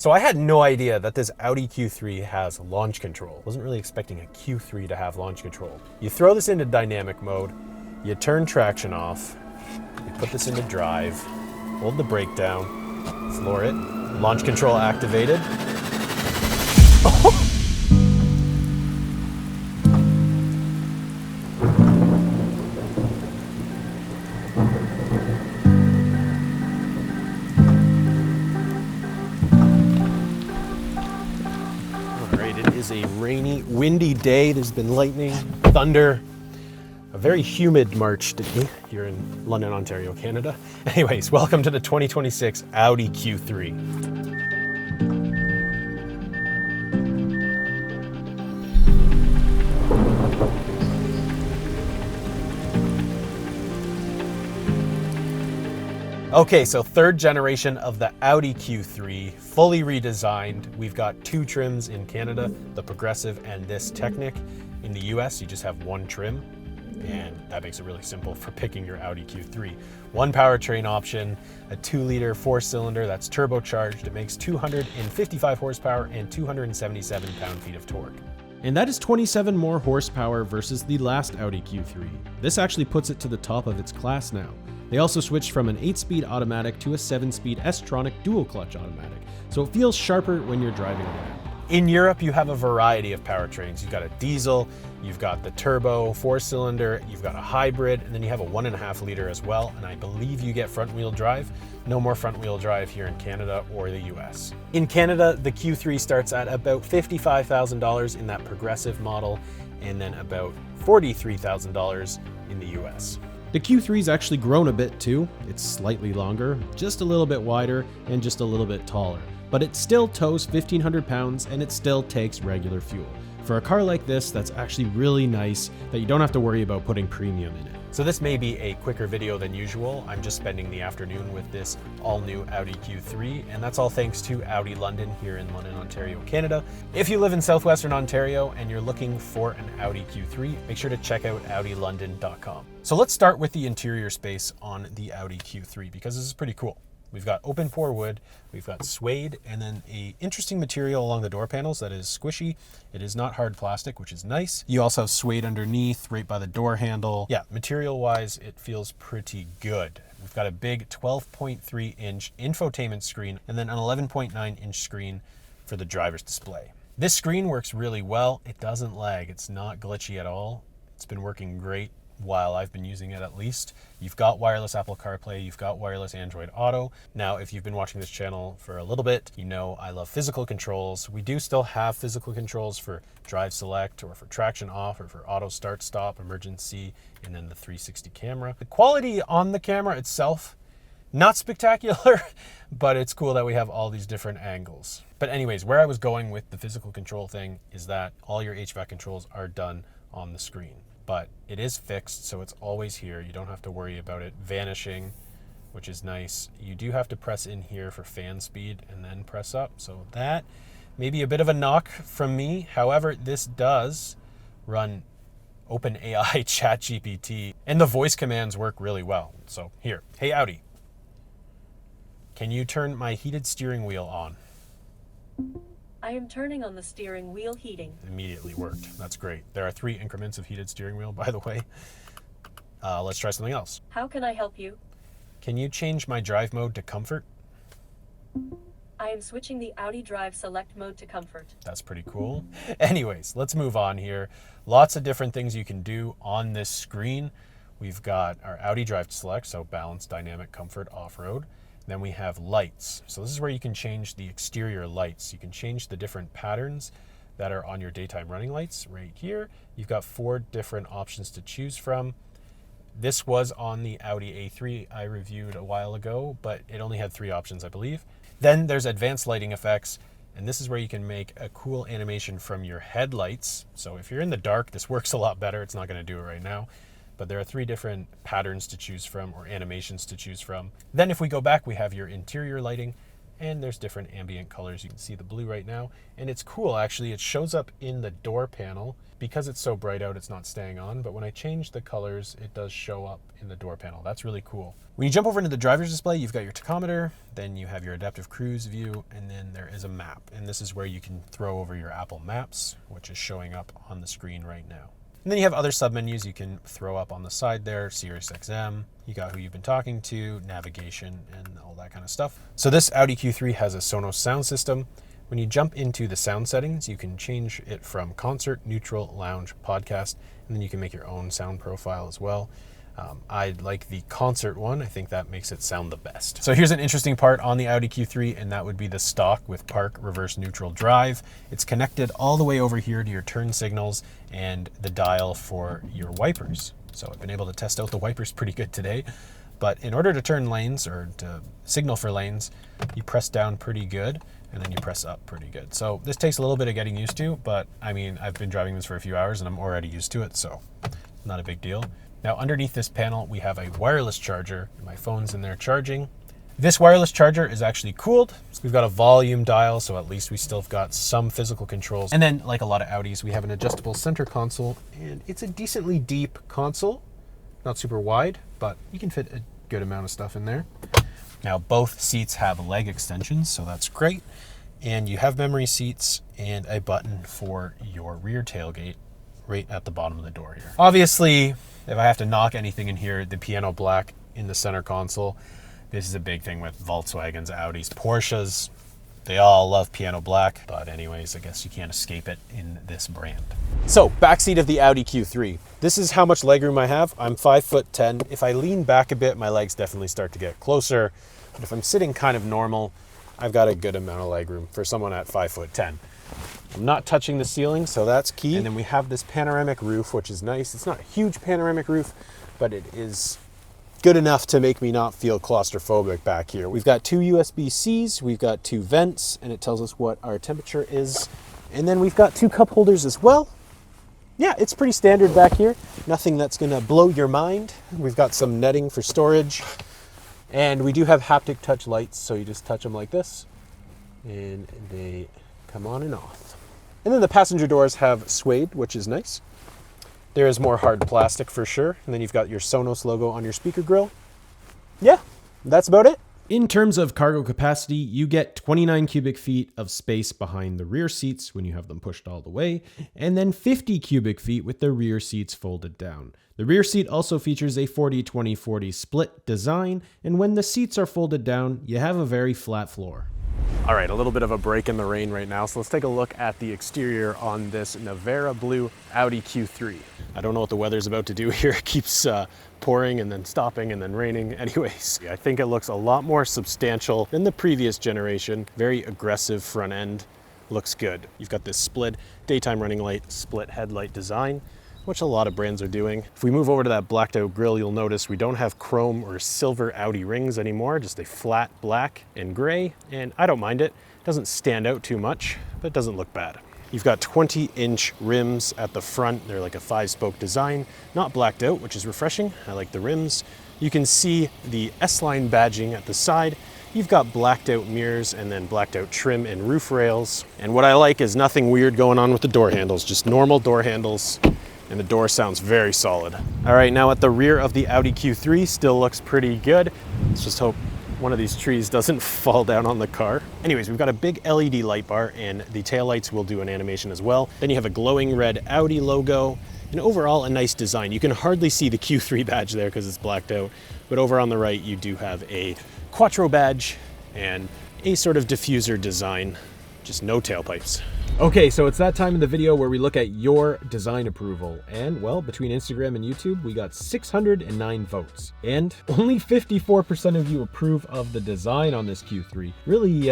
So I had no idea that this Audi Q3 has launch control. Wasn't really expecting a Q3 to have launch control. You throw this into dynamic mode, you turn traction off, you put this into drive, hold the brake down, floor it, launch control activated. It is a rainy, windy day. There's been lightning, thunder, a very humid March today here in London, Ontario, Canada. Anyways, welcome to the 2026 Audi Q3. Okay, so third generation of the Audi Q3, fully redesigned. We've got two trims in Canada, the Progressive and this Technic. In the US, you just have one trim, and that makes it really simple for picking your Audi Q3. One powertrain option, a 2-liter 4-cylinder that's turbocharged. It makes 255 horsepower and 277 pound-feet of torque. And that is 27 more horsepower versus the last Audi Q3. This actually puts it to the top of its class now. They also switched from an 8-speed automatic to a 7-speed S-Tronic dual-clutch automatic, so it feels sharper when you're driving around. In Europe, you have a variety of powertrains. You've got a diesel, you've got the turbo 4-cylinder, you've got a hybrid, and then you have a 1.5-liter as well, and I believe you get front-wheel drive. No more front-wheel drive here in Canada or the US. In Canada, the Q3 starts at about $55,000 in that Progressive model, and then about $43,000 in the US. The Q3's actually grown a bit too. It's slightly longer, just a little bit wider, and just a little bit taller. But it still tows 1,500 pounds and it still takes regular fuel. For a car like this, that's actually really nice that you don't have to worry about putting premium in it. So this may be a quicker video than usual. I'm just spending the afternoon with this all-new Audi Q3, and that's all thanks to Audi London here in London, Ontario, Canada. If you live in southwestern Ontario and you're looking for an Audi Q3, make sure to check out audilondon.com. So let's start with the interior space on the Audi Q3 because this is pretty cool. We've got open pore wood, we've got suede, and then a interesting material along the door panels that is squishy. It is not hard plastic, which is nice. You also have suede underneath, right by the door handle. Yeah, material-wise, it feels pretty good. We've got a big 12.3-inch infotainment screen and then an 11.9-inch screen for the driver's display. This screen works really well. It doesn't lag. It's not glitchy at all. It's been working great while I've been using it at least. You've got wireless Apple CarPlay, you've got wireless Android Auto. Now, if you've been watching this channel for a little bit, you know I love physical controls. We do still have physical controls for drive select or for traction off or for auto start stop, emergency, and then the 360 camera. The quality on the camera itself, not spectacular, but it's cool that we have all these different angles. But anyways, where I was going with the physical control thing is that all your HVAC controls are done on the screen. But it is fixed, so it's always here. You don't have to worry about it vanishing, which is nice. You do have to press in here for fan speed and then press up. So that may be a bit of a knock from me. However, this does run OpenAI ChatGPT, and the voice commands work really well. So here, hey Audi, can you turn my heated steering wheel on? I am turning on the steering wheel heating. Immediately worked. That's great. There are 3 increments of heated steering wheel, by the way. Let's try something else. How can I help you? Can you change my drive mode to comfort? I am switching the Audi Drive Select mode to comfort. That's pretty cool. Anyways, let's move on here. Lots of different things you can do on this screen. We've got our Audi Drive Select, so balance, dynamic, comfort, off-road. Then we have lights. So this is where you can change the exterior lights. You can change the different patterns that are on your daytime running lights right here. You've got 4 different options to choose from. This was on the Audi A3 I reviewed a while ago, but it only had 3 options, I believe. Then there's advanced lighting effects, and this is where you can make a cool animation from your headlights. So if you're in the dark, this works a lot better. It's not going to do it right now. But there are 3 different patterns to choose from or animations to choose from. Then if we go back, we have your interior lighting, And there's different ambient colors. You can see the blue right now. And it's cool, actually. It shows up in the door panel. Because it's so bright out, it's not staying on. But when I change the colors, it does show up in the door panel. That's really cool. When you jump over into the driver's display, you've got your tachometer, then you have your adaptive cruise view, and then there is a map. And this is where you can throw over your Apple Maps, which is showing up on the screen right now. And then you have other submenus you can throw up on the side there, Sirius XM, you got who you've been talking to, navigation, and all that kind of stuff. So this Audi Q3 has a Sonos sound system. When you jump into the sound settings, you can change it from concert, neutral, lounge, podcast, and then you can make your own sound profile as well. I like the concert one. I think that makes it sound the best. So here's an interesting part on the Audi Q3, and that would be the stock with park, reverse, neutral, drive. It's connected all the way over here to your turn signals and the dial for your wipers. So I've been able to test out the wipers pretty good today. But in order to turn lanes or to signal for lanes, you press down pretty good and then you press up pretty good. So this takes a little bit of getting used to, but I mean, I've been driving this for a few hours and I'm already used to it, so not a big deal. Now underneath this panel, we have a wireless charger. My phone's in there charging. This wireless charger is actually cooled. So we've got a volume dial, so at least we still have got some physical controls. And then, like a lot of Audis, we have an adjustable center console, and it's a decently deep console. Not super wide, but you can fit a good amount of stuff in there. Now both seats have leg extensions, so that's great. And you have memory seats and a button for your rear tailgate right at the bottom of the door here. Obviously, if I have to knock anything in here, the piano black in the center console. This is a big thing with Volkswagens, Audis, Porsches. They all love piano black, but anyways, I guess you can't escape it in this brand. So, backseat of the Audi Q3. This is how much legroom I have. I'm 5'10". If I lean back a bit, my legs definitely start to get closer. But if I'm sitting kind of normal, I've got a good amount of legroom for someone at 5'10". I'm not touching the ceiling, so that's key. And then we have this panoramic roof, which is nice. It's not a huge panoramic roof, but it is good enough to make me not feel claustrophobic back here. We've got 2 USB-Cs, we've got 2 vents, and it tells us what our temperature is. And then we've got 2 cup holders as well. Yeah, it's pretty standard back here. Nothing that's gonna blow your mind. We've got some netting for storage. And we do have haptic touch lights, so you just touch them like this, and they come on and off. And then the passenger doors have suede, which is nice. There is more hard plastic for sure. And then you've got your Sonos logo on your speaker grill. Yeah, that's about it. In terms of cargo capacity, you get 29 cubic feet of space behind the rear seats when you have them pushed all the way, and then 50 cubic feet with the rear seats folded down. The rear seat also features a 40-20-40 split design, and when the seats are folded down, you have a very flat floor. All right, a little bit of a break in the rain right now, so let's take a look at the exterior on this Nevera Blue Audi Q3. I don't know what the weather's about to do here. It keeps pouring and then stopping and then raining. Anyways, I think it looks a lot more substantial than the previous generation. Very aggressive front end, looks good. You've got this split daytime running light, split headlight design, which a lot of brands are doing. If we move over to that blacked out grille, you'll notice we don't have chrome or silver Audi rings anymore, just a flat black and gray, and I don't mind it. It doesn't stand out too much, but it doesn't look bad. You've got 20-inch rims at the front. They're like a 5-spoke design, not blacked out, which is refreshing. I like the rims. You can see the S-Line badging at the side. You've got blacked out mirrors and then blacked out trim and roof rails. And what I like is nothing weird going on with the door handles, just normal door handles. And the door sounds very solid. All right, now at the rear of the Audi Q3, still looks pretty good. Let's just hope one of these trees doesn't fall down on the car. Anyways, we've got a big LED light bar, and the taillights will do an animation as well. Then you have a glowing red Audi logo, and overall a nice design. You can hardly see the Q3 badge there because it's blacked out, but over on the right you do have a Quattro badge and a sort of diffuser design, just no tailpipes. Okay, so it's that time in the video where we look at your design approval. And, well, between Instagram and YouTube, we got 609 votes. And only 54% of you approve of the design on this Q3. Really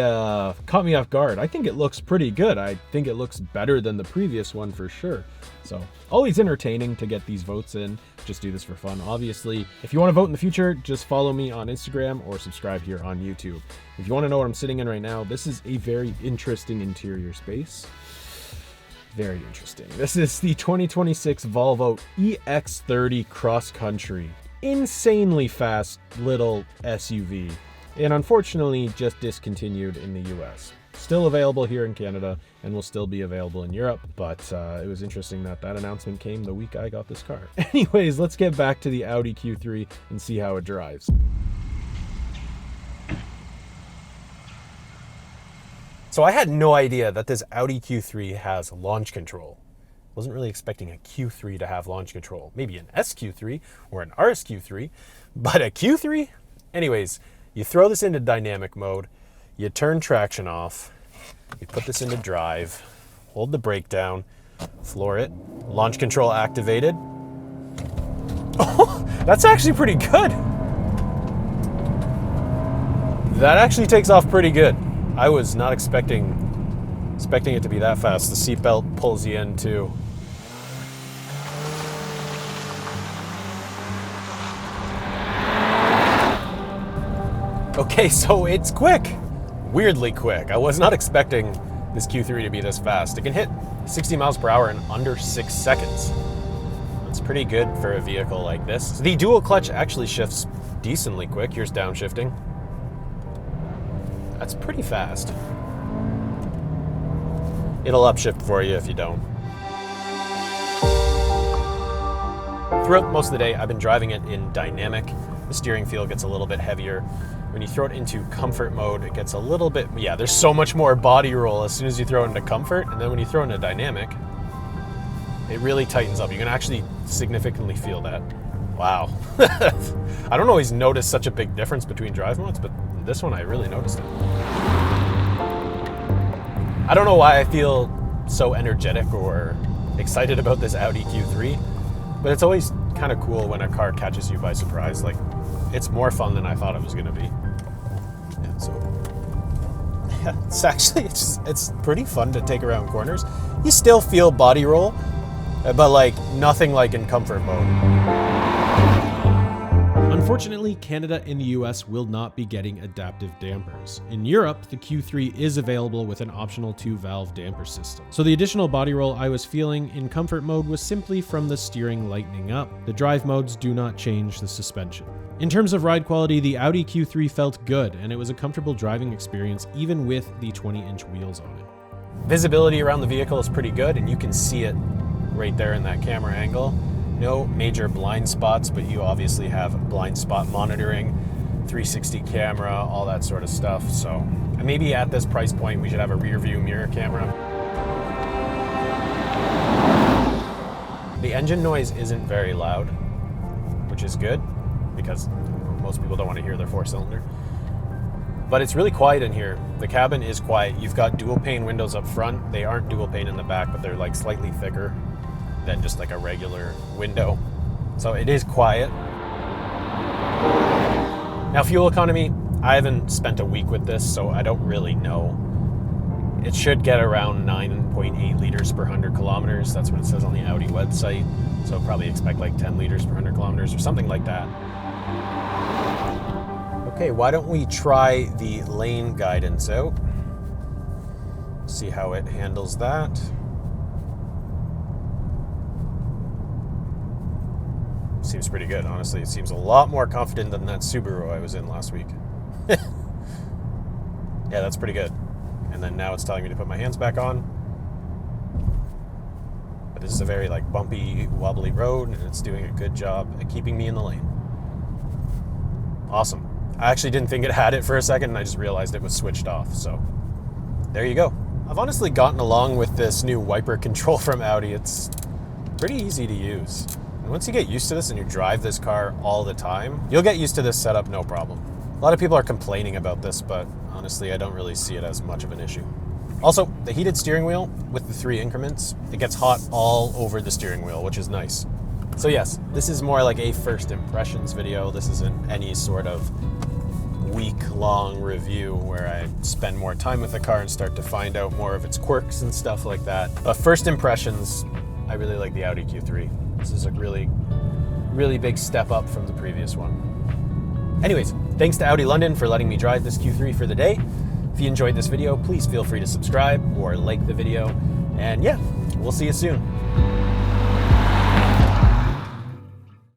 caught me off guard. I think it looks pretty good. I think it looks better than the previous one for sure. So, always entertaining to get these votes in. Just do this for fun, obviously. If you want to vote in the future, just follow me on Instagram or subscribe here on YouTube. If you want to know what I'm sitting in right now, this is a very interesting interior space. Very interesting. This is the 2026 Volvo EX30 Cross Country. Insanely fast little SUV. and unfortunately just discontinued in the US. Still available here in Canada and will still be available in Europe, but it was interesting that that announcement came the week I got this car. Anyways, let's get back to the Audi Q3 and see how it drives. So I had no idea that this Audi Q3 has launch control. Wasn't really expecting a Q3 to have launch control. Maybe an SQ3 or an RSQ3, but a Q3? Anyways, you throw this into dynamic mode, you turn traction off, you put this into drive, hold the brake down, floor it, launch control activated. Oh, that's actually pretty good. That actually takes off pretty good. I was not expecting it to be that fast. The seatbelt pulls you in too. Okay, so it's quick. Weirdly quick. I was not expecting this Q3 to be this fast. It can hit 60 miles per hour in under 6 seconds. That's pretty good for a vehicle like this. The dual clutch actually shifts decently quick. Here's downshifting. That's pretty fast. It'll upshift for you if you don't. Throughout most of the day, I've been driving it in dynamic. The steering feel gets a little bit heavier. When you throw it into comfort mode, it gets a little bit, yeah, there's so much more body roll as soon as you throw it into comfort. And then when you throw it into dynamic, it really tightens up. You can actually significantly feel that. Wow. I don't always notice such a big difference between drive modes, but this one I really noticed it. I don't know why I feel so energetic or excited about this Audi Q3, but it's always kind of cool when a car catches you by surprise. Like, it's more fun than I thought it was going to be. Yeah, so yeah, it's actually, it's pretty fun to take around corners. You still feel body roll, but like nothing like in comfort mode. Unfortunately, Canada and the US will not be getting adaptive dampers. In Europe, the Q3 is available with an optional 2-valve damper system. So the additional body roll I was feeling in comfort mode was simply from the steering lightening up. The drive modes do not change the suspension. In terms of ride quality, the Audi Q3 felt good, and it was a comfortable driving experience even with the 20-inch wheels on it. Visibility around the vehicle is pretty good, and you can see it right there in that camera angle. No major blind spots, but you obviously have blind spot monitoring, 360 camera, all that sort of stuff. So maybe at this price point, we should have a rear view mirror camera. The engine noise isn't very loud, which is good because most people don't want to hear their 4-cylinder. But it's really quiet in here. The cabin is quiet. You've got dual pane windows up front. They aren't dual pane in the back, but they're like slightly thicker than just like a regular window. So it is quiet. Now, fuel economy, I haven't spent a week with this, so I don't really know. It should get around 9.8 liters per 100 kilometers. That's what it says on the Audi website. So probably expect like 10 liters per 100 kilometers or something like that. Okay, why don't we try the lane guidance out? See how it handles that. Seems pretty good, honestly. It seems a lot more confident than that Subaru I was in last week. Yeah, that's pretty good. And then now it's telling me to put my hands back on. But this is a very like bumpy, wobbly road, and it's doing a good job at keeping me in the lane. Awesome. I actually didn't think it had it for a second, and I just realized it was switched off. So there you go. I've honestly gotten along with this new wiper control from Audi. It's pretty easy to use. And once you get used to this and you drive this car all the time, you'll get used to this setup, no problem. A lot of people are complaining about this, but honestly, I don't really see it as much of an issue. Also, the heated steering wheel with the 3 increments, it gets hot all over the steering wheel, which is nice. So yes, this is more like a first impressions video. This isn't any sort of week-long review where I spend more time with the car and start to find out more of its quirks and stuff like that. But first impressions, I really like the Audi Q3. This is a really, really big step up from the previous one. Anyways, thanks to Audi London for letting me drive this Q3 for the day. If you enjoyed this video, please feel free to subscribe or like the video. And yeah, we'll see you soon.